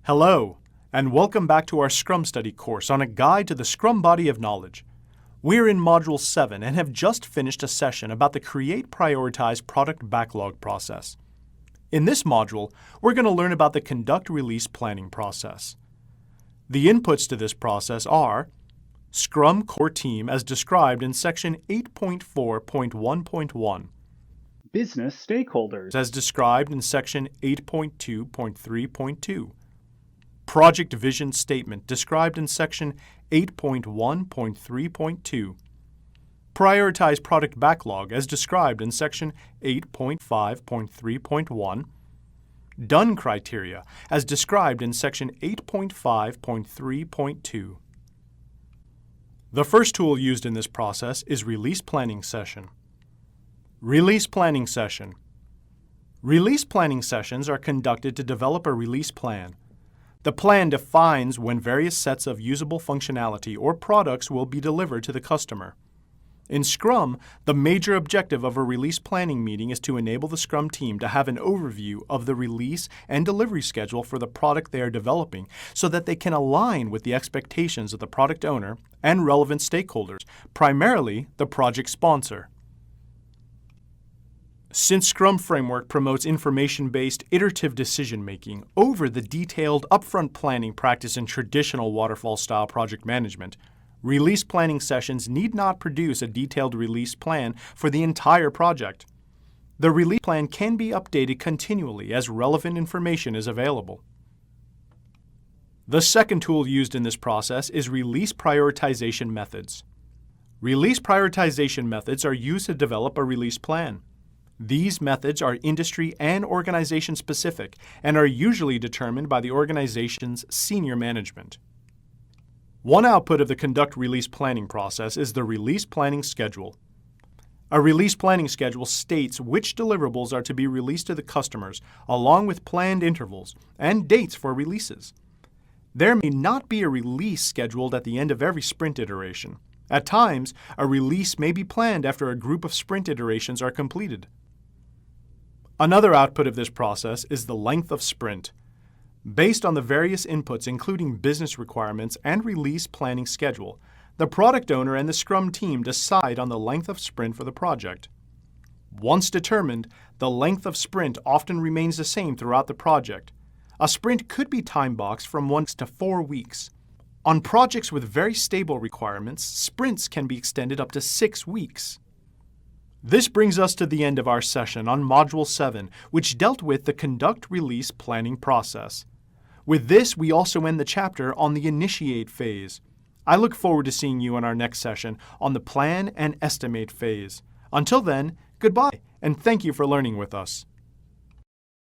Hello, and welcome back to our Scrum Study course on a guide to the Scrum body of knowledge. We're in Module 7 and have just finished a session about the Create Prioritize Product Backlog process. In this module, we're going to learn about the Conduct Release Planning process. The inputs to this process are Scrum Core Team as described in Section 8.4.1.1, Business stakeholders as described in Section 8.2.3.2, Project Vision Statement described in Section 8.1.3.2, Prioritize Product Backlog as described in Section 8.5.3.1, Done Criteria as described in Section 8.5.3.2. The first tool used in this process is Release Planning Session. Release Planning Session. Release planning sessions are conducted to develop a release plan. The plan defines when various sets of usable functionality or products will be delivered to the customer. In Scrum, the major objective of a release planning meeting is to enable the Scrum team to have an overview of the release and delivery schedule for the product they are developing so that they can align with the expectations of the product owner and relevant stakeholders, primarily the project sponsor. Since Scrum Framework promotes information-based iterative decision-making over the detailed upfront planning practice in traditional waterfall-style project management, release planning sessions need not produce a detailed release plan for the entire project. The release plan can be updated continually as relevant information is available. The second tool used in this process is Release Prioritization Methods. Release prioritization methods are used to develop a release plan. These methods are industry and organization specific and are usually determined by the organization's senior management. One output of the Conduct Release Planning process is the Release Planning Schedule. A release planning schedule states which deliverables are to be released to the customers, along with planned intervals and dates for releases. There may not be a release scheduled at the end of every sprint iteration. At times, a release may be planned after a group of sprint iterations are completed. Another output of this process is the length of sprint. Based on the various inputs including business requirements and release planning schedule, the product owner and the Scrum team decide on the length of sprint for the project. Once determined, the length of sprint often remains the same throughout the project. A sprint could be time-boxed from 1 to 4 weeks. On projects with very stable requirements, sprints can be extended up to 6 weeks. This brings us to the end of our session on Module 7, which dealt with the Conduct Release Planning process. With this, we also end the chapter on the Initiate phase. I look forward to seeing you in our next session on the Plan and Estimate phase. Until then, goodbye, and thank you for learning with us.